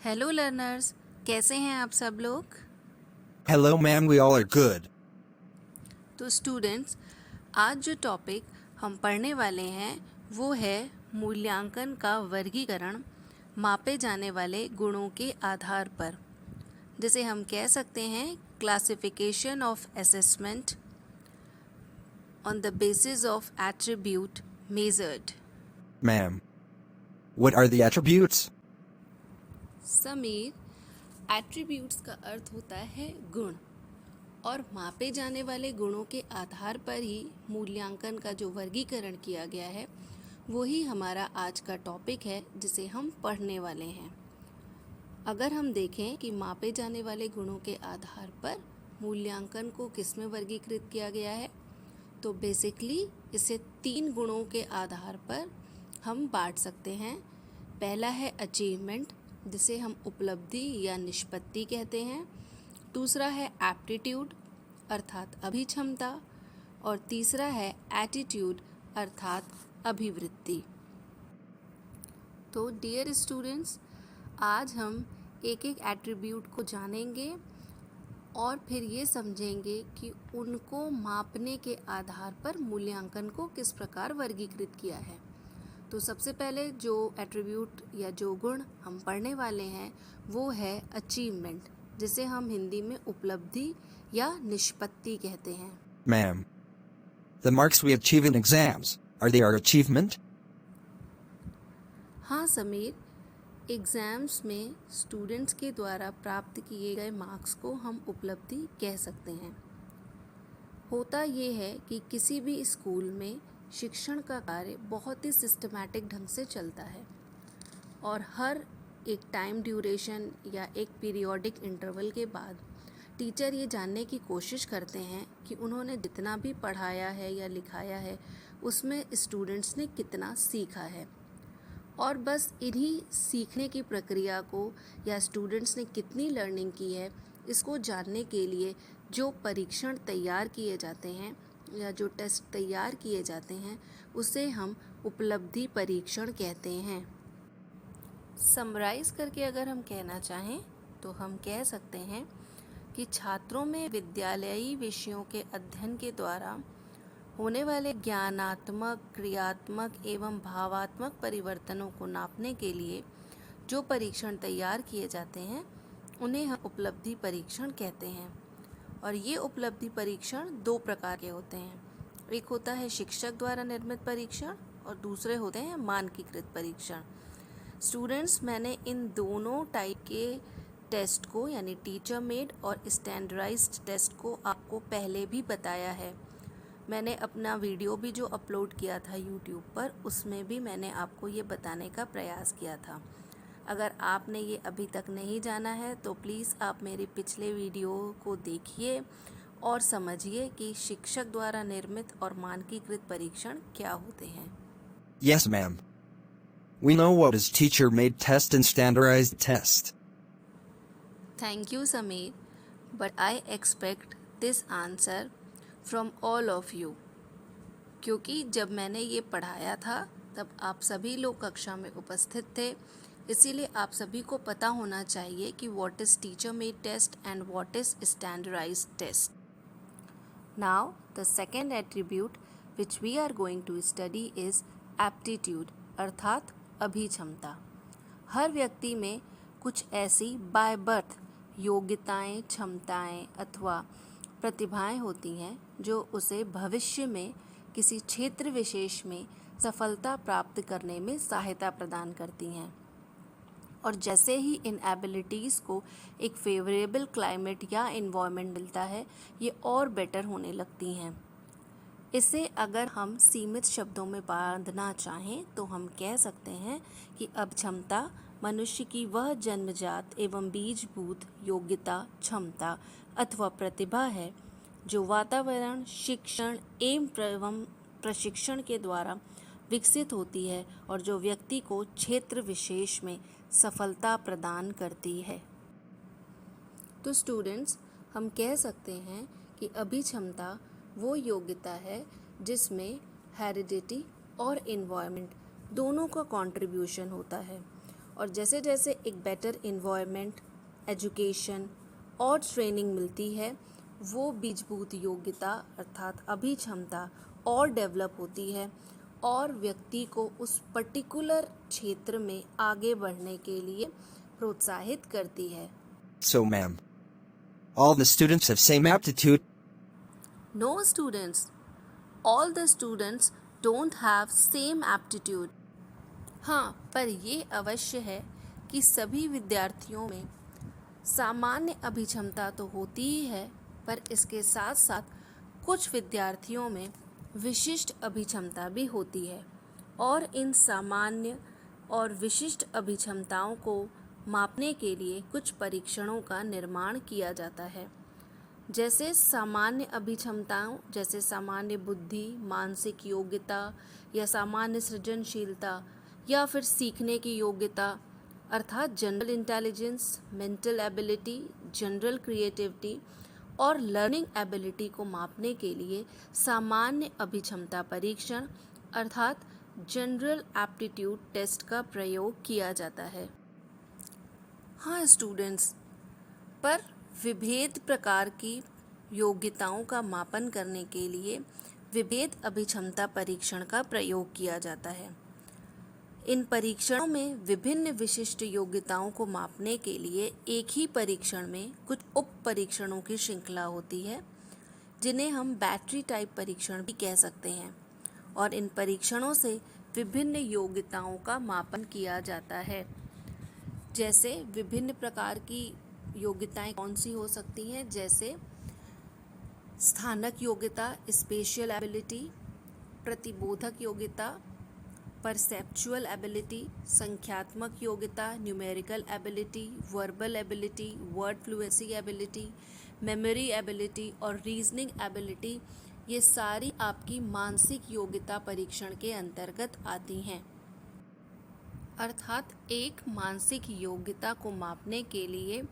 Hello learners, कैसे हैं आप सब लोग। Hello, ma'am. We all are good. तो स्टूडेंट्स, आज जो टॉपिक हम पढ़ने वाले हैं वो है मूल्यांकन का वर्गीकरण मापे जाने वाले गुणों के आधार पर, जिसे हम कह सकते हैं classification of assessment on the basis of attribute measured. Ma'am. What are the attributes? Sameer, attributes का अर्थ होता है गुण, और मापे जाने वाले गुणों के आधार पर ही मूल्यांकन का जो वर्गीकरण किया गया है वही हमारा आज का टॉपिक है जिसे हम पढ़ने वाले हैं। अगर हम देखें कि मापे जाने वाले गुणों के आधार पर मूल्यांकन को किस में वर्गीकृत किया गया है, तो बेसिकली इसे 3 गुणों के आधार पर हम बांट सकते हैं। पहला है अचीवमेंट, जिसे हम उपलब्धि या निष्पत्ति कहते हैं। दूसरा है एप्टीट्यूड अर्थात अभिक्षमता, और तीसरा है एटीट्यूड अर्थात अभिवृत्ति। तो डियर स्टूडेंट्स, आज हम एक एक एट्रीब्यूट को जानेंगे और फिर ये समझेंगे कि उनको मापने के आधार पर मूल्यांकन को किस प्रकार वर्गीकृत किया है। तो सबसे पहले जो एट्रीब्यूट या जो गुण हम पढ़ने वाले हैं वो है अचीवमेंट, जिसे हम हिंदी में उपलब्धि या निष्पत्ति कहते हैं। Ma'am. The marks we achieve in exams, are they our achievement? हाँ समीर, एग्ज़ाम्स में स्टूडेंट्स के द्वारा प्राप्त किए गए मार्क्स को हम उपलब्धि कह सकते हैं। होता ये है कि किसी भी स्कूल में शिक्षण का कार्य बहुत ही सिस्टमैटिक ढंग से चलता है और हर एक टाइम ड्यूरेशन या एक पीरियोडिक इंटरवल के बाद टीचर ये जानने की कोशिश करते हैं कि उन्होंने जितना भी पढ़ाया है या लिखाया है उसमें स्टूडेंट्स ने कितना सीखा है, और बस इन्हीं सीखने की प्रक्रिया को या स्टूडेंट्स ने कितनी लर्निंग की है इसको जानने के लिए जो परीक्षण तैयार किए जाते हैं या जो टेस्ट तैयार किए जाते हैं उसे हम उपलब्धि परीक्षण कहते हैं। समराइज करके अगर हम कहना चाहें तो हम कह सकते हैं कि छात्रों में विद्यालयी विषयों के अध्ययन के द्वारा होने वाले ज्ञानात्मक, क्रियात्मक एवं भावात्मक परिवर्तनों को नापने के लिए जो परीक्षण तैयार किए जाते हैं उन्हें हम उपलब्धि परीक्षण कहते हैं। और ये उपलब्धि परीक्षण 2 प्रकार के होते हैं। एक होता है शिक्षक द्वारा निर्मित परीक्षण और दूसरे होते हैं मानकीकृत परीक्षण। स्टूडेंट्स, मैंने इन दोनों टाइप के टेस्ट को यानी टीचर मेड और स्टैंडर्डाइज्ड टेस्ट को आपको पहले भी बताया है। मैंने अपना वीडियो भी जो अपलोड किया था यूट्यूब पर, उसमें भी मैंने आपको ये बताने का प्रयास किया था। अगर आपने ये अभी तक नहीं जाना है तो प्लीज़ आप मेरे पिछले वीडियो को देखिए और समझिए कि शिक्षक द्वारा निर्मित और मानकीकृत परीक्षण क्या होते हैं। Yes, ma'am. We know what is teacher-made test and standardized test. Thank you Sameer, but I expect this answer from all of you, क्योंकि जब मैंने ये पढ़ाया था तब आप सभी लोग कक्षा में उपस्थित थे, इसीलिए आप सभी को पता होना चाहिए कि what is teacher made test and what is standardized test. Now the second attribute which we are going to study is aptitude अर्थात अभिक्षमता। हर व्यक्ति में कुछ ऐसी बाय बर्थ योग्यताएं, क्षमताएं अथवा प्रतिभाएं होती हैं जो उसे भविष्य में किसी क्षेत्र विशेष में सफलता प्राप्त करने में सहायता प्रदान करती हैं, और जैसे ही इन एबिलिटीज़ को एक फेवरेबल क्लाइमेट या इन्वायरमेंट मिलता है ये और बेटर होने लगती हैं। इसे अगर हम सीमित शब्दों में बांधना चाहें तो हम कह सकते हैं कि अक्षमता मनुष्य की वह जन्मजात एवं बीजभूत योग्यता, क्षमता अथवा प्रतिभा है जो वातावरण, शिक्षण एवं प्रशिक्षण के द्वारा विकसित होती है और जो व्यक्ति को क्षेत्र विशेष में सफलता प्रदान करती है। तो स्टूडेंट्स, हम कह सकते हैं कि अभिक्षमता वो योग्यता है जिसमें हेरिडिटी और इन्वायरमेंट दोनों का कंट्रीब्यूशन होता है, और जैसे जैसे एक बेटर इन्वायरमेंट, एजुकेशन और ट्रेनिंग मिलती है, वो बीजभूत योग्यता अर्थात अभिक्षमता और डेवलप होती है और व्यक्ति को उस पर्टिकुलर क्षेत्र में आगे बढ़ने के लिए प्रोत्साहित करती है। So, ma'am, all the students have same aptitude? No students. All the students don't have same aptitude. हाँ, पर ये अवश्य है कि सभी विद्यार्थियों में सामान्य अभिक्षमता तो होती ही है, पर इसके साथ साथ कुछ विद्यार्थियों में विशिष्ट अभिक्षमता भी होती है और इन सामान्य और विशिष्ट अभिक्षमताओं को मापने के लिए कुछ परीक्षणों का निर्माण किया जाता है। जैसे सामान्य अभिक्षमताओं जैसे सामान्य बुद्धि, मानसिक योग्यता या सामान्य सृजनशीलता या फिर सीखने की योग्यता अर्थात general intelligence, mental ability, general creativity और लर्निंग एबिलिटी को मापने के लिए सामान्य अभिक्षमता परीक्षण अर्थात जनरल एप्टीट्यूड टेस्ट का प्रयोग किया जाता है। हाँ स्टूडेंट्स, पर विभेद प्रकार की योग्यताओं का मापन करने के लिए विभेद अभिक्षमता परीक्षण का प्रयोग किया जाता है। इन परीक्षणों में विभिन्न विशिष्ट योग्यताओं को मापने के लिए एक ही परीक्षण में कुछ उप परीक्षणों की श्रृंखला होती है, जिन्हें हम बैटरी टाइप परीक्षण भी कह सकते हैं, और इन परीक्षणों से विभिन्न योग्यताओं का मापन किया जाता है। जैसे विभिन्न प्रकार की योग्यताएं कौन सी हो सकती हैं, जैसे स्थानक योग्यता, स्पेशियल एबिलिटी, प्रतिबोधक योग्यता, परसेप्चुअल एबिलिटी, संख्यात्मक योग्यता, numerical ability, verbal ability, word fluency ability, memory ability और रीजनिंग एबिलिटी, ये सारी आपकी मानसिक योग्यता परीक्षण के अंतर्गत आती हैं। अर्थात एक मानसिक योग्यता को मापने के लिए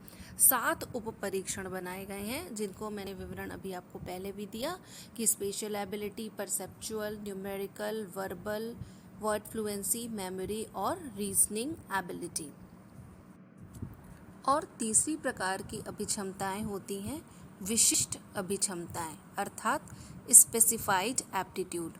7 उप परीक्षण बनाए गए हैं, जिनको मैंने विवरण अभी आपको पहले भी दिया कि special ability, perceptual, numerical, verbal, word fluency, memory और रीजनिंग एबिलिटी। और तीसरी प्रकार की अभिक्षमताएं होती हैं विशिष्ट अभिक्षमताएं अर्थात स्पेसिफाइड एप्टीट्यूड,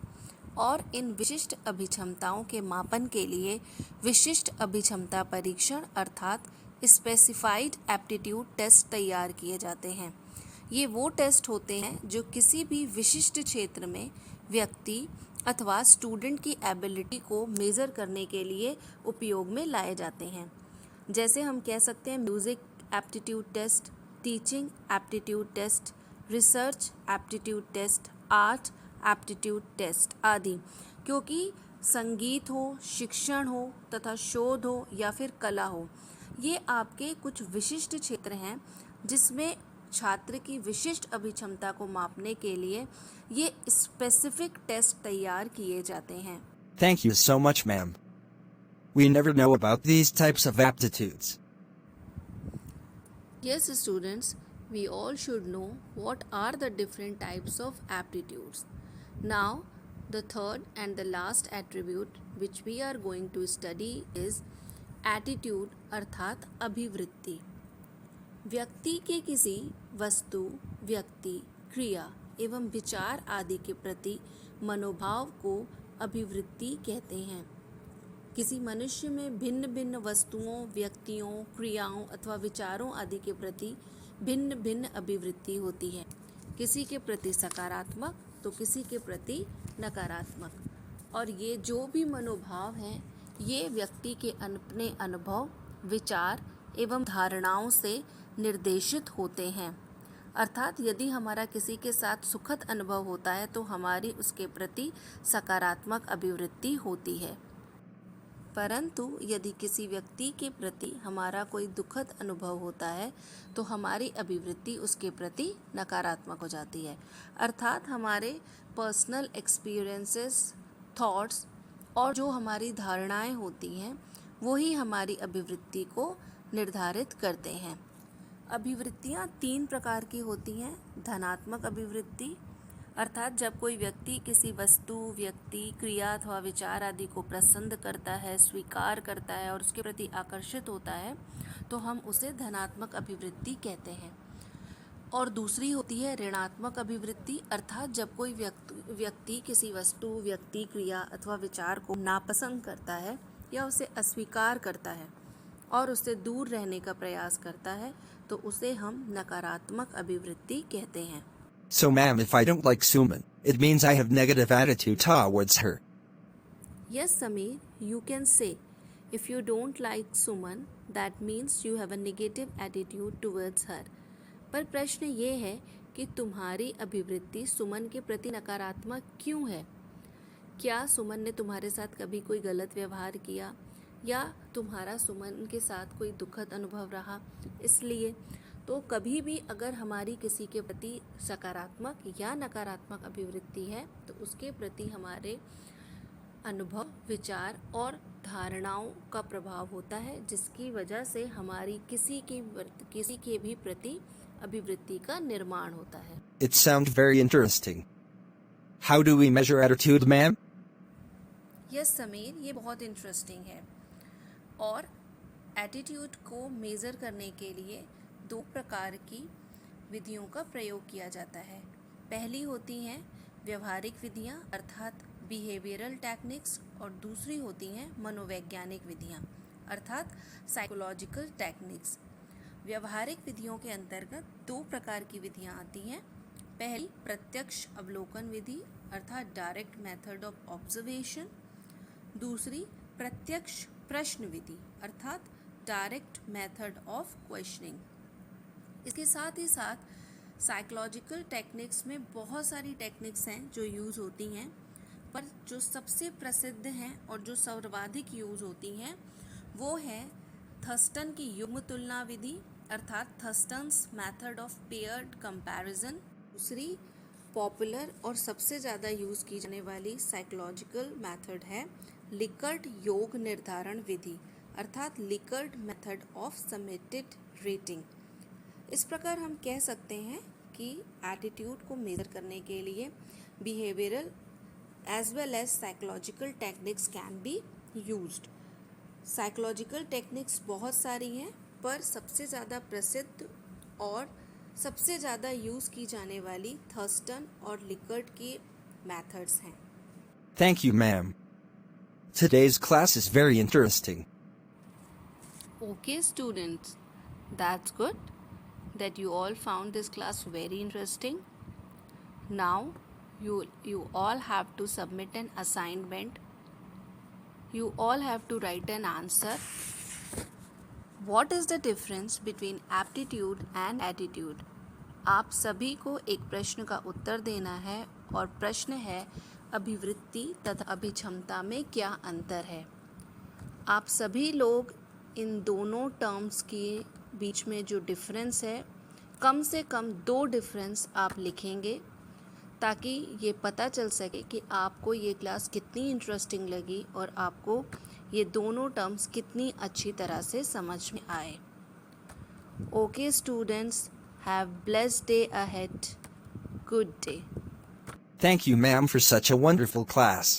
और इन विशिष्ट अभिक्षमताओं के मापन के लिए विशिष्ट अभिक्षमता परीक्षण अर्थात स्पेसिफाइड एप्टीट्यूड टेस्ट तैयार किए जाते हैं। ये वो टेस्ट होते हैं जो किसी भी विशिष्ट क्षेत्र में व्यक्ति अथवा स्टूडेंट की एबिलिटी को मेज़र करने के लिए उपयोग में लाए जाते हैं। जैसे हम कह सकते हैं music aptitude test, teaching aptitude test, research aptitude test, art aptitude test आदि, क्योंकि संगीत हो, शिक्षण हो तथा शोध हो या फिर कला हो, ये आपके कुछ विशिष्ट क्षेत्र हैं जिसमें छात्र की विशिष्ट अभिक्षमता को मापने के लिए ये स्पेसिफिक टेस्ट तैयार किए जाते हैं। Thank you so much, ma'am. We never know about these types of aptitudes. Yes, students, we all should know what are the different types of aptitudes. Now, the third and the last attribute which we are going to study is attitude अर्थात अभिवृत्ति। व्यक्ति के किसी वस्तु, व्यक्ति, क्रिया एवं विचार आदि के प्रति मनोभाव को अभिवृत्ति कहते हैं। किसी मनुष्य में भिन्न भिन्न वस्तुओं, व्यक्तियों, क्रियाओं अथवा विचारों आदि के प्रति भिन्न भिन्न अभिवृत्ति होती है। किसी के प्रति सकारात्मक तो किसी के प्रति नकारात्मक, और ये जो भी मनोभाव हैं ये व्यक्ति के अपने अनुभव, विचार एवं धारणाओं से निर्देशित होते हैं। अर्थात यदि हमारा किसी के साथ सुखद अनुभव होता है तो हमारी उसके प्रति सकारात्मक अभिवृत्ति होती है, परंतु यदि किसी व्यक्ति के प्रति हमारा कोई दुखद अनुभव होता है तो हमारी अभिवृत्ति उसके प्रति नकारात्मक हो जाती है। अर्थात हमारे पर्सनल एक्सपीरियंसेस, थॉट्स और जो हमारी धारणाएं होती हैं वही हमारी अभिवृत्ति को निर्धारित करते हैं। अभिवृत्तियाँ 3 प्रकार की होती हैं, धनात्मक अभिवृत्ति, अर्थात जब कोई व्यक्ति किसी वस्तु, व्यक्ति, क्रिया अथवा विचार आदि को पसंद करता है, स्वीकार करता है और उसके प्रति आकर्षित होता है, तो हम उसे धनात्मक अभिवृत्ति कहते हैं। और दूसरी होती है ऋणात्मक अभिवृत्ति, अर्थात जब कोई व्यक्ति किसी वस्तु, व्यक्ति, क्रिया अथवा विचार को नापसंद करता है या उसे अस्वीकार करता है और उससे दूर रहने का प्रयास करता है, तो उसे हम नकारात्मक अभिवृत्ति कहते हैं। So ma'am, if I don't like Suman, it means I have negative attitude towards her. Yes, Sameer, you can say, if you don't like Suman, that means you have a negative attitude towards her. पर प्रश्न ये है कि तुम्हारी अभिवृत्ति सुमन के प्रति नकारात्मक क्यों है? क्या सुमन ने तुम्हारे साथ कभी कोई गलत व्यवहार किया या तुम्हारा सुमन के साथ कोई दुखद अनुभव रहा? इसलिए तो कभी भी अगर हमारी किसी के प्रति सकारात्मक या नकारात्मक अभिवृत्ति है, तो उसके प्रति हमारे अनुभव, विचार और धारणाओं का प्रभाव होता है, जिसकी वजह से हमारी किसी के भी प्रति अभिवृत्ति का निर्माण होता है। It sounds very interesting. How do we measure attitude, ma'am? Yes Sameer, ये बहुत इंटरेस्टिंग है। और एटीट्यूड को मेज़र करने के लिए 2 प्रकार की विधियों का प्रयोग किया जाता है। पहली होती हैं व्यवहारिक विधियां अर्थात बिहेवियरल टेक्निक्स, और दूसरी होती हैं मनोवैज्ञानिक विधियां अर्थात साइकोलॉजिकल टेक्निक्स। व्यवहारिक विधियों के अंतर्गत 2 प्रकार की विधियां आती हैं। पहली प्रत्यक्ष अवलोकन विधि अर्थात डायरेक्ट मेथड ऑफ ऑब्जर्वेशन, दूसरी प्रत्यक्ष प्रश्न विधि अर्थात डायरेक्ट मेथड ऑफ क्वेश्चनिंग। इसके साथ ही साथ साइकोलॉजिकल टेक्निक्स में बहुत सारी टेक्निक्स हैं जो यूज़ होती हैं, पर जो सबसे प्रसिद्ध हैं और जो सर्वाधिक यूज़ होती हैं वो है थर्स्टन की युग्म तुलना विधि अर्थात थर्स्टन्स मेथड ऑफ पेयर्ड कंपैरिजन। दूसरी पॉपुलर और सबसे ज़्यादा यूज़ की जाने वाली साइकोलॉजिकल मेथड है लिकर्ट योग निर्धारण विधि अर्थात लिकर्ट मेथड ऑफ समेटेड रेटिंग। इस प्रकार हम कह सकते हैं कि एटीट्यूड को मेजर करने के लिए behavioural as well as psychological techniques can be used. Psychological techniques बहुत सारी हैं, पर सबसे ज़्यादा प्रसिद्ध और सबसे ज़्यादा यूज़ की जाने वाली थर्स्टन और लिकर्ट की मेथड्स हैं। Thank you, ma'am. Today's class is very interesting. Okay, students, that's good that you all found this class very interesting. Now, you all have to submit an assignment. You all have to write an answer. What is the difference between aptitude and attitude? आप सभी को एक प्रश्न का उत्तर देना है और प्रश्न है अभिवृत्ति तथा अभिक्षमता में क्या अंतर है। आप सभी लोग इन दोनों टर्म्स के बीच में जो डिफरेंस है, कम से कम 2 डिफरेंस आप लिखेंगे ताकि ये पता चल सके कि आपको ये क्लास कितनी इंटरेस्टिंग लगी और आपको ये दोनों टर्म्स कितनी अच्छी तरह से समझ में आए। Okay students, have blessed day ahead. Good day. Thank you, ma'am, for such a wonderful class.